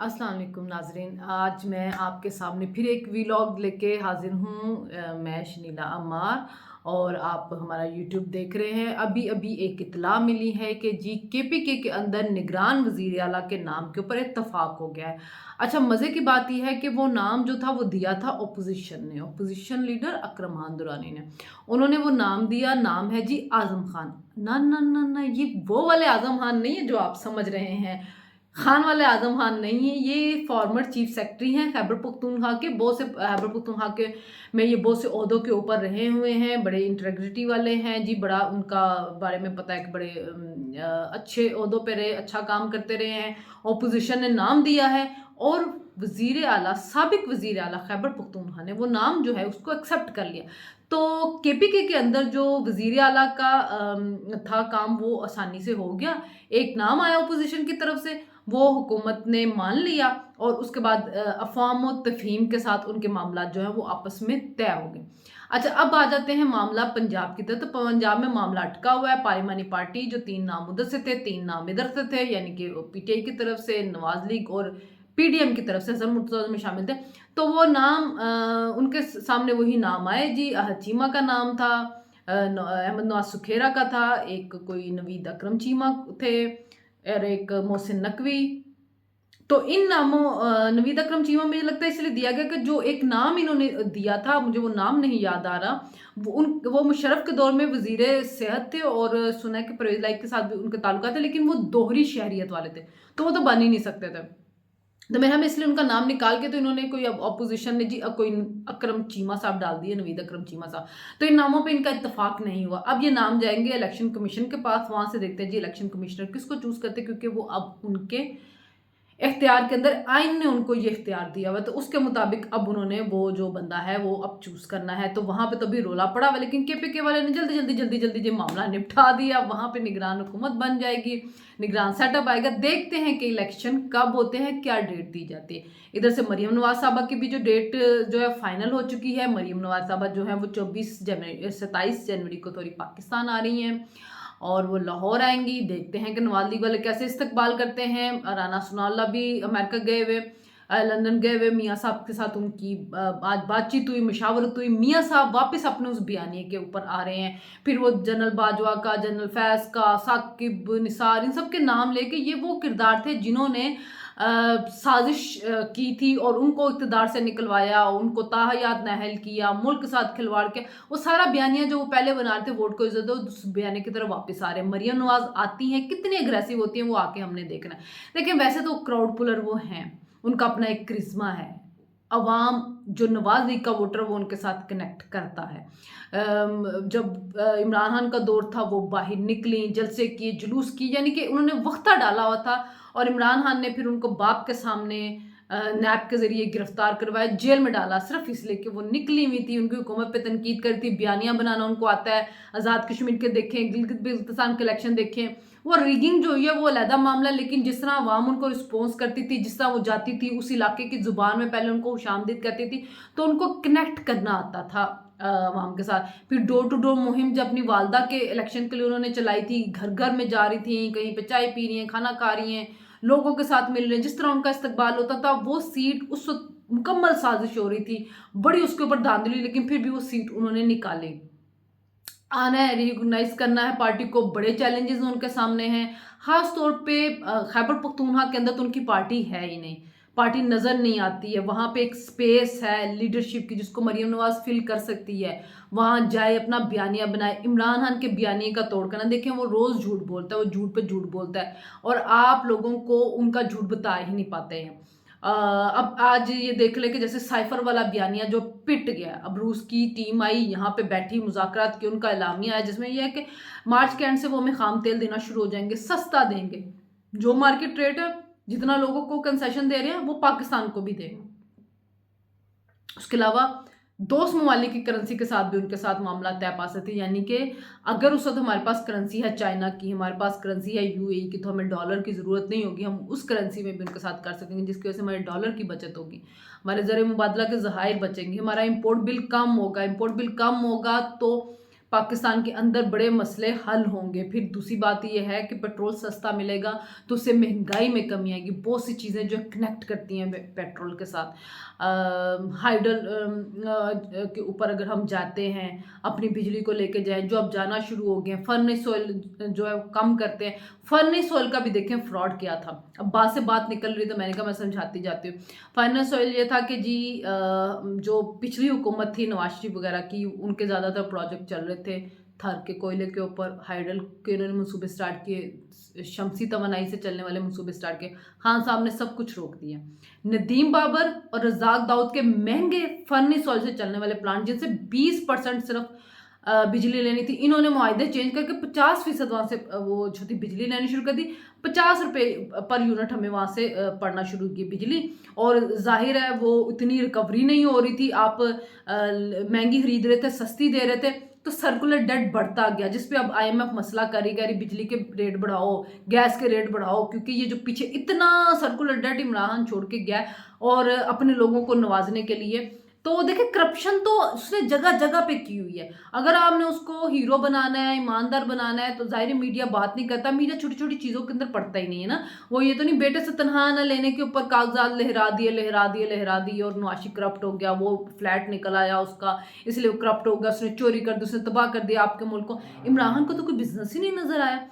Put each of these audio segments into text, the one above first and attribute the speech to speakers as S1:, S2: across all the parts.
S1: अस्सलाम वालेकुम नाज़रीन, आज मैं आपके सामने फिर एक वीलॉग लेके हाजिर हूँ। मैं शनीला अम्मार और आप हमारा यूट्यूब देख रहे हैं। अभी अभी एक इत्तला मिली है कि जी केपीके के अंदर निगरान वज़ीर आला के नाम के ऊपर इत्तफाक हो गया है। अच्छा, मज़े की बात यह है कि वो नाम जो था वो दिया था अपोजिशन लीडर अकरम खान दुरानी ने। उन्होंने वो नाम दिया, नाम है जी आज़म खान। ना ना ना ना, ये वो वाले आज़म खान नहीं है जो आप समझ रहे हैं। खान वाले आज़म खान नहीं है, ये फॉर्मर चीफ सेक्रेटरी हैं खैबर पख्तूनख्वा के। बहुत से खैबर पख्तूनख्वा के में ये बहुत से ओहदों के ऊपर रहे हुए हैं, बड़े इंटेग्रिटी वाले हैं जी। बड़ा उनका बारे में पता है कि बड़े अच्छे ओहदों पे रहे, अच्छा काम करते रहे हैं। ऑपोजिशन ने नाम दिया है और वज़ीर आला, साबिक वज़ीर आला खैबर पख्तूनख्वा ने वो नाम जो है उसको एक्सेप्ट कर लिया। तो केपीके के अंदर जो वज़ीर आला का था काम, वो आसानी से हो गया। एक नाम आया अपोजिशन की तरफ से, वो हुकूमत ने मान लिया और उसके बाद अफ़वाम व तफ़हीम के साथ उनके मामला जो है वो आपस में तय हो गए। अच्छा, अब आ जाते हैं मामला पंजाब की तरफ। तो पंजाब में मामला अटका हुआ है। पार्लिमानी पार्टी जो 3 नाम उधर से थे, 3 नाम इधर से थे, यानी कि पीटीआई की तरफ से नवाज लीग और पीडीएम की तरफ से हसन मुर्तज़ा में शामिल थे। तो वो नाम उनके सामने वही नाम आए जी। चीमा का नाम था, अहमद नवाज सुखेरा का था, एक कोई नवीद अकरम चीमा थे और एक मोहसिन नकवी। तो इन नामों नवीद अकरम चीमा मुझे लगता है इसलिए दिया गया कि जो एक नाम इन्होंने दिया था, मुझे वो नाम नहीं याद आ रहा, वो मुशर्रफ के दौर में वजीर सेहत थे और सुना है कि परवेज लाइक के साथ भी उनके ताल्लुकात थे, लेकिन वो दोहरी शहरियत वाले थे, तो वो तो बन ही नहीं सकते थे। तो मेरा हम इसलिए उनका नाम निकाल के, तो इन्होंने कोई अपोजिशन ने जी कोई अकरम चीमा साहब डाल दिए, नवीद अकरम चीमा साहब। तो इन नामों पे इनका इत्तेफाक नहीं हुआ। अब ये नाम जाएंगे इलेक्शन कमीशन के पास, वहां से देखते हैं जी इलेक्शन कमिश्नर किसको चूज करते, क्योंकि वो अब उनके इख्तियार के अंदर आइन ने उनको ये इख्तियार दिया हुआ, तो उसके मुताबिक अब उन्होंने वो जो बंदा है वो अब चूज करना है। तो वहां पे तो भी रोला पड़ा हुआ, लेकिन केपीके वाले ने जल्दी ये मामला निपटा दिया। वहां पे निगरान हुकूमत बन जाएगी, निगरान सेटअप आएगा। देखते हैं कि इलेक्शन कब होते हैं, क्या डेट दी जाती है। इधर से मरियम नवाज साहबा की भी जो डेट जो है फाइनल हो चुकी है। मरियम नवाज साहबा जो है वो 27 जनवरी को थोड़ी पाकिस्तान आ रही हैं और वो लाहौर आएंगी। देखते हैं कि नवाज लीग वाले कैसे इस्तकबाल करते हैं। राना सनाउल्लाह भी अमेरिका गए हुए, लंदन गए हुए, मियाँ साहब के साथ उनकी आज बातचीत हुई, मशावरत हुई। मियाँ साहब वापस अपने उस बयानिए के ऊपर आ रहे हैं। फिर वो जनरल बाजवा का, जनरल फैज़ का, साकिब निसार, इन सब के नाम लेके, ये वो किरदार थे जिन्होंने साजिश की थी और उनको इक़्तिदार से निकलवाया, उनको ताहयात नाअहल किया, मुल्क के साथ खिलवाड़ किया। वो सारा बयानिया जो वो पहले बना रहे थे, वोट को इज्जत दो, उस बयाने की तरफ वापस आ रहे हैं। मरियम नवाज आती हैं, कितनी अग्रेसिव होती हैं वो आके हमने देखना है। लेकिन वैसे तो क्राउड पुलर वो हैं, उनका अपना एक करिश्मा है। अवाम जो नवाज लीग का वोटर वो उनके साथ कनेक्ट करता है। जब इमरान खान का दौर था, वो बाहर निकली, जलसे किए, जुलूस की, यानी कि उन्होंने वक्ता डाला हुआ था। और इमरान खान ने फिर उनको बाप के सामने नैब के जरिए गिरफ्तार करवाया, जेल में डाला, सिर्फ इसलिए कि वो निकली हुई थी, उनकी हुकूमत पे तनकीद करी थी। बयानियां बनाना उनको आता है। आज़ाद कश्मीर के देखें, गिलगित बिल्तिसान के इलेक्शन देखें, वो रिगिंग जो हुई है वो अलहदा मामला, लेकिन जिस तरह आवाम उनको रिस्पॉन्स करती थी, जिस तरह वो जाती थी उस इलाके की जुबान में पहले उनको खुशामदीद करती थी, तो उनको कनेक्ट करना आता था आवाम के साथ। फिर डोर टू डोर मुहिम जब अपनी वालदा के इलेक्शन के लिए उन्होंने चलाई थी, घर घर में जा रही थी, कहीं पे चाय पी रही हैं, खाना खा रही हैं, लोगों के साथ मिल रहे हैं, जिस तरह उनका इस्तकबाल होता था, वो सीट उस वक्त मुकम्मल साजिश हो रही थी, बड़ी उसके ऊपर धांधली, लेकिन फिर भी वो सीट उन्होंने निकाली। आना है, रिकॉग्नाइज करना है पार्टी को, बड़े चैलेंजेस उनके सामने हैं। खास तौर पे खैबर पख्तूनख्वा के अंदर तो उनकी पार्टी है ही नहीं, पार्टी नज़र नहीं आती है। वहाँ पे एक स्पेस है लीडरशिप की जिसको मरियम नवाज फिल कर सकती है। वहाँ जाए, अपना बयानिया बनाए। इमरान खान के बयानिए का तोड़ करना, देखें वो रोज़ झूठ बोलता है, वो झूठ पे झूठ बोलता है और आप लोगों को उनका झूठ बता ही नहीं पाते हैं। अब आज ये देख ले कि जैसे साइफर वाला बयानिया जो पिट गया, अब रूस की टीम आई, यहाँ पे बैठी, मुज़ाकरात की, उनका एलामिया है जिसमें यह है कि मार्च के एंड से वो हमें खाम तेल देना शुरू हो जाएंगे, सस्ता देंगे। जो मार्केट रेट है, जितना लोगों को कंसेशन दे रहे हैं, वो पाकिस्तान को भी देंगे। उसके अलावा दोस्त ममालिक की करेंसी के साथ भी उनके साथ मामला तय पा सकते हैं, यानी कि अगर उस वक्त हमारे पास करेंसी है चाइना की, हमारे पास करेंसी है यूएई की, तो हमें डॉलर की ज़रूरत नहीं होगी, हम उस करेंसी में भी उनके साथ कर सकेंगे, जिसकी वजह से हमारे डॉलर की बचत होगी, हमारे ज़रिए मुबादला के ज़खायर बचेंगे, हमारा इम्पोर्ट बिल कम होगा। इम्पोर्ट बिल कम होगा तो पाकिस्तान के अंदर बड़े मसले हल होंगे। फिर दूसरी बात ये है कि पेट्रोल सस्ता मिलेगा तो उससे महंगाई में कमी आएगी। बहुत सी चीज़ें जो कनेक्ट करती हैं पेट्रोल के साथ। हाइडल के ऊपर अगर हम जाते हैं, अपनी बिजली को लेके जाएं, जो अब जाना शुरू हो गए हैं। फर्नेस ऑयल जो है कम करते हैं। फर्नेस ऑयल का भी देखें फ्रॉड किया था। अब बात से बात निकल रही तो मैंने कहा मैं समझाती जाती हूँ। फर्नेस ऑयल ये था कि जी जो पिछली हुकूमत थी नवाज शरीफ वगैरह की, उनके ज़्यादातर प्रोजेक्ट चल रहे थे थर के कोयले के ऊपर। हाइडल के उन्होंने मनसूबे स्टार्ट किए, शमसी तवानाई से चलने वाले मनसूबे स्टार्ट किए। खान साहब ने सब कुछ रोक दिया। नदीम बाबर और रज़ाक दाऊद के महंगे फर्नेस ऑयल से चलने वाले प्लांट, जिनसे 20% सिर्फ बिजली लेनी थी, इन्होंने मुआहदे चेंज करके 50% वहाँ से वो जो थी बिजली लेनी शुरू कर दी। 50 रुपये पर यूनिट हमें वहाँ से पड़ना शुरू की बिजली। और जाहिर है वो इतनी रिकवरी नहीं हो रही थी। आप महंगी खरीद रहे थे, सस्ती दे रहे थे, तो सर्कुलर डेट बढ़ता गया, जिस पे अब आईएमएफ मसला करी बिजली के रेट बढ़ाओ, गैस के रेट बढ़ाओ, क्योंकि ये जो पीछे इतना सर्कुलर डेट इमरान छोड़ के गया और अपने लोगों को नवाजने के लिए। तो देखिए करप्शन तो उसने जगह जगह पे की हुई है। अगर आपने उसको हीरो बनाना है, ईमानदार बनाना है, तो जाहिर मीडिया बात नहीं करता। मीडिया छोटी छोटी चीज़ों के अंदर पड़ता ही नहीं है ना। वो ये तो नहीं बेटे से तनहा ना लेने के ऊपर कागजात लहरा दिए और नवाशी करप्ट हो गया, वो फ्लैट निकल आया उसका, इसलिए वो करप्ट हो गया, उसने चोरी कर दी, उसने तबाह कर दिया आपके मुल्क को। इमरान को तो कोई बिजनेस ही नहीं नजर आया।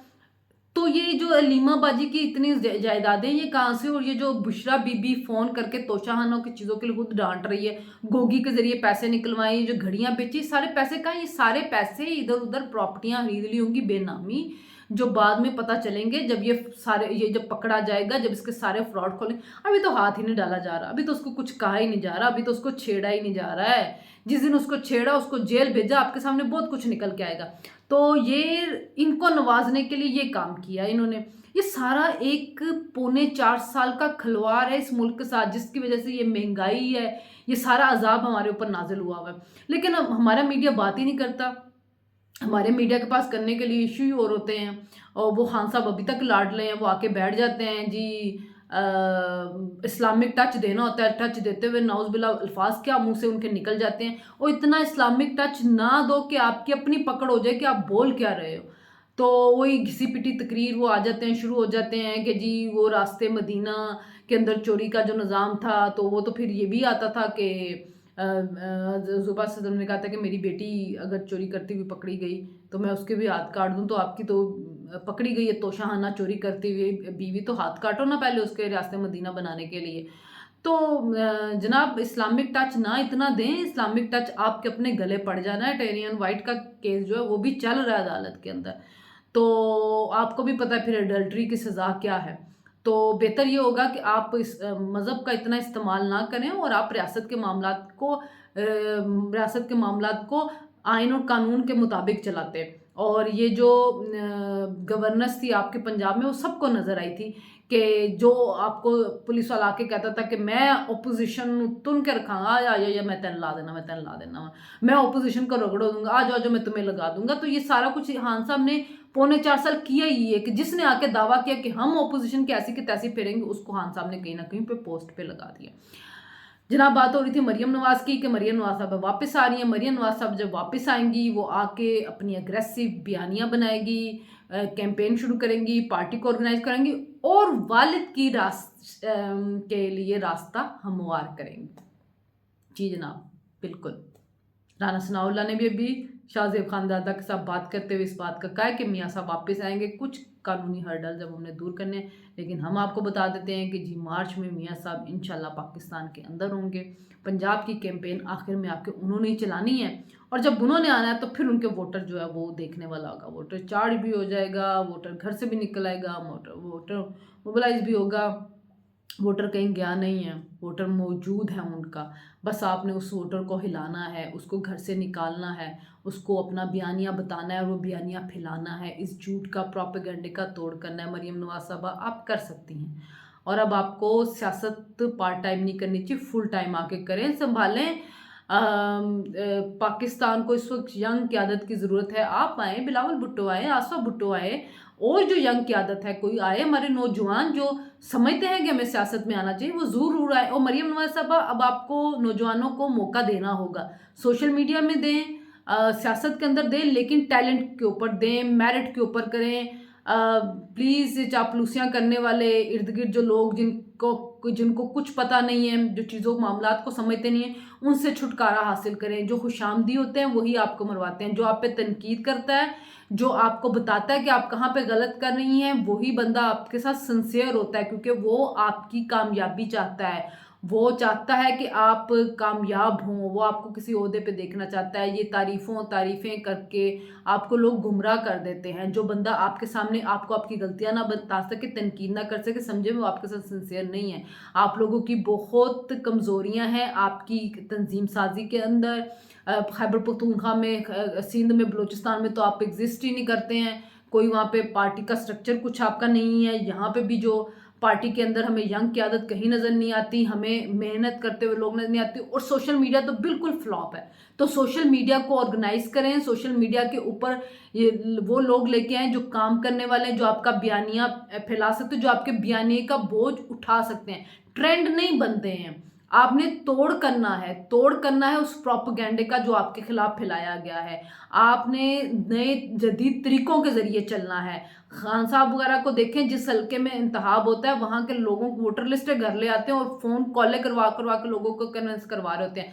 S1: तो ये जो अलीमा बाजी की इतनी जायदादें ये कहाँ से, और ये जो बुशरा बीबी फ़ोन करके तोशाहानों की चीज़ों के लिए खुद डांट रही है, गोगी के ज़रिए पैसे निकलवाए, जो घड़ियाँ बेची, सारे पैसे कहाँ, ये सारे पैसे इधर उधर प्रॉपर्टियाँ खरीद ली होंगी बेनामी, जो बाद में पता चलेंगे जब ये जब पकड़ा जाएगा, जब इसके सारे फ्रॉड खोलेंगे। अभी तो हाथ ही नहीं डाला जा रहा, अभी तो उसको कुछ कहा ही नहीं जा रहा, अभी तो उसको छेड़ा ही नहीं जा रहा है। जिस दिन उसको छेड़ा, उसको जेल भेजा, आपके सामने बहुत कुछ निकल के आएगा। तो ये इनको नवाजने के लिए ये काम किया इन्होंने। ये सारा एक 4.25 साल का खिलवाड़ है इस मुल्क के साथ, जिसकी वजह से ये महंगाई है, ये सारा अजाब हमारे ऊपर नाजिल हुआ हुआ है। लेकिन अब हमारा मीडिया बात ही नहीं करता। हमारे मीडिया के पास करने के लिए इशू ही और होते हैं, और वो खान साहब अभी तक लाडले हैं। वो आके बैठ जाते हैं जी, इस्लामिक टच देना होता है, टच देते हुए नाउज़ अल्फाज क्या मुंह से उनके निकल जाते हैं। और इतना इस्लामिक टच ना दो कि आपकी अपनी पकड़ हो जाए कि आप बोल क्या रहे हो। तो वही घिसी पिटी तकरीर वो आ जाते हैं, शुरू हो जाते हैं कि जी वो रास्ते मदीना के अंदर चोरी का जो निज़ाम था, तो वो तो फिर ये भी आता था कि ज़ुबा सदम ने कहा था कि मेरी बेटी अगर चोरी करती हुई पकड़ी गई तो मैं उसके भी हाथ काट दूं। तो आपकी तो पकड़ी गई है तोशाहाना चोरी करती हुई बीवी, तो हाथ काटो ना पहले उसके रास्ते मदीना बनाने के लिए। तो जनाब इस्लामिक टच ना इतना दें, इस्लामिक टच आपके अपने गले पड़ जाना है। टेरियन वाइट का केस जो है वो भी चल रहा है अदालत के अंदर, तो आपको भी पता है फिर एडल्ट्री की सज़ा क्या है। तो बेहतर ये होगा कि आप इस मज़हब का इतना इस्तेमाल ना करें और आप रियासत के मामलात को आइन और कानून के मुताबिक चलाते। और ये जो गवर्नेंस थी आपके पंजाब में, वो सबको नज़र आई थी कि जो आपको पुलिस वाला आके कहता था कि मैं ओपोजिशन तुन के रखांगा, या मैं तेन ला देना, मैं ओपोजिशन को रगड़ो दूंगा, आ जाओ मैं तुम्हें लगा दूंगा। तो ये सारा कुछ खान साहब ने 4.25 साल किया ही है कि जिसने आके दावा किया कि हम ओपोजिशन की ऐसी की तैसी फेरेंगे, उसको खान साहब ने कहीं ना कहीं पे पोस्ट पे लगा दिया। जनाब बात हो रही थी मरियम नवाज की कि मरियम नवाज साहब वापस आ रही हैं। मरियम नवाज साहब जब वापस आएंगी, वो आके अपनी अग्रेसिव बयानियाँ बनाएगी, कैंपेन शुरू करेंगी, पार्टी को ऑर्गेनाइज करेंगी और वालिद की के लिए रास्ता हमवार करेंगी। जी जनाब, बिल्कुल। राना सनाउल्लाह ने भी अभी शाहजेब खानदादा के साथ बात करते हुए इस बात का कहा है कि मियाँ साहब वापस आएंगे, कुछ कानूनी हर्डल जब हमने दूर करने हैं। लेकिन हम आपको बता देते हैं कि जी मार्च में मियाँ साहब इंशाल्लाह पाकिस्तान के अंदर होंगे। पंजाब की कैंपेन आखिर में आके उन्होंने ही चलानी है, और जब उन्होंने आना है तो फिर उनके वोटर जो है वो देखने वाला होगा। वोटर चार्ज भी हो जाएगा, वोटर घर से भी निकल आएगा, वोटर मोबिलाइज भी होगा। वोटर कहीं गया नहीं है, वोटर मौजूद है उनका। बस आपने उस वोटर को हिलाना है, उसको घर से निकालना है, उसको अपना बयानिया बताना है और वो बयानिया फैलाना है, इस झूठ का प्रोपेगेंडे का तोड़ करना है। मरियम नवाज साहबा आप कर सकती हैं, और अब आपको सियासत पार्ट टाइम नहीं करनी चाहिए, फुल टाइम आके करें, संभालें। पाकिस्तान को इस वक्त यंग क़यादत की ज़रूरत है। आप आए, बिलावल भुट्टो आए, आसफा भुट्टो आए, और जो यंग क़यादत है कोई आए, हमारे नौजवान जो समझते हैं कि हमें सियासत में आना चाहिए, वो ज़रूर आए। और मरियम नवाज साहबा अब आपको नौजवानों को मौका देना होगा, सोशल मीडिया में दें, सियासत के अंदर दें, लेकिन टैलेंट के ऊपर दें, मेरिट के ऊपर करें। प्लीज़ चापलूसियाँ करने वाले इर्द गिर्द जो लोग जिनको कुछ पता नहीं है, जो चीज़ों मामलात को समझते नहीं हैं, उनसे छुटकारा हासिल करें। जो खुशामदी होते हैं वही आपको मरवाते हैं। जो आप पे तनकीद करता है, जो आपको बताता है कि आप कहाँ पे गलत कर रही हैं, वही बंदा आपके साथ सिंसियर होता है, क्योंकि वो आपकी कामयाबी चाहता है। वो चाहता है कि आप कामयाब हों, वो आपको किसी ओहदे पे देखना चाहता है। ये तारीफ़ें करके आपको लोग गुमराह कर देते हैं। जो बंदा आपके सामने आपको आपकी गलतियाँ ना बता सके, तनकीद ना कर सके, समझे वो आपके साथ सिंसियर नहीं है। आप लोगों की बहुत कमज़ोरियाँ हैं आपकी तंज़ीम साज़ी के अंदर। खैबर पख्तूनख्वा में, सिंध में, बलूचिस्तान में तो आप एग्ज़िस्ट ही नहीं करते हैं। कोई वहाँ पे पार्टी का स्ट्रक्चर कुछ आपका नहीं है। यहाँ पे भी जो पार्टी के अंदर हमें यंग क़यादत कहीं नज़र नहीं आती, हमें मेहनत करते हुए लोग नज़र नहीं आते, और सोशल मीडिया तो बिल्कुल फ्लॉप है। तो सोशल मीडिया को ऑर्गेनाइज़ करें, सोशल मीडिया के ऊपर ये वो लोग लेके आएँ जो काम करने वाले हैं, जो आपका बयानिया फैला सकते हैं, जो आपके बयानिए का बोझ उठा सकते हैं। ट्रेंड नहीं बनते हैं, आपने तोड़ करना है उस प्रोपेगेंडे का जो आपके खिलाफ फैलाया गया है। आपने नए जदीद तरीकों के ज़रिए चलना है। खान साहब वगैरह को देखें, जिस हल्के में इंतखाब होता है वहाँ के लोगों को वोटर लिस्ट घर ले आते हैं और फ़ोन कॉलें करवा के लोगों को कन्विंस करवा रहे होते हैं।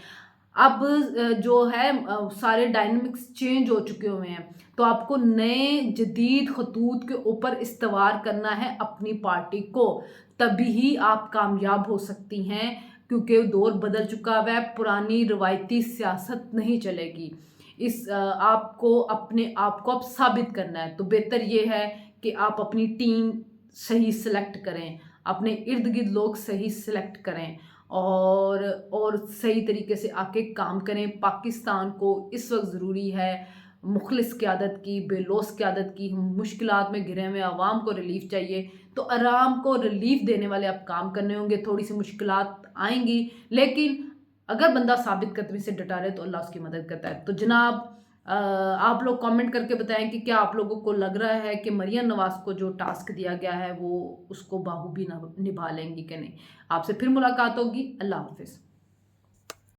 S1: अब जो है सारे डायनामिक्स चेंज हो चुके हुए हैं, तो आपको नए जदीद खतूत के ऊपर इस्तवार करना है अपनी पार्टी को, तभी ही आप कामयाब हो सकती हैं, क्योंकि दौर बदल चुका हुआ है। पुरानी रवायती सियासत नहीं चलेगी। आपको अपने आप को अब साबित करना है, तो बेहतर ये है कि आप अपनी टीम सही सिलेक्ट करें, अपने इर्द गिर्द लोग सही सिलेक्ट करें, और सही तरीके से आके काम करें। पाकिस्तान को इस वक्त ज़रूरी है मुखलिस क़यादत की, बेलौस क़यादत की। मुश्किलात में घिरे हुए आवाम को रिलीफ चाहिए, तो आराम को रिलीफ देने वाले आप काम करने होंगे। थोड़ी सी मुश्किलात आएंगी, लेकिन अगर बंदा साबित कदमी से डटा रहे तो अल्लाह उसकी मदद करता है। तो जनाब, आप लोग कमेंट करके बताएं कि क्या आप लोगों को लग रहा है कि मरियम नवाज़ को जो टास्क दिया गया है वो उसको बाखूबी निभा लेंगी कि नहीं। आपसे फिर मुलाकात होगी। अल्लाह हाफ़िज़।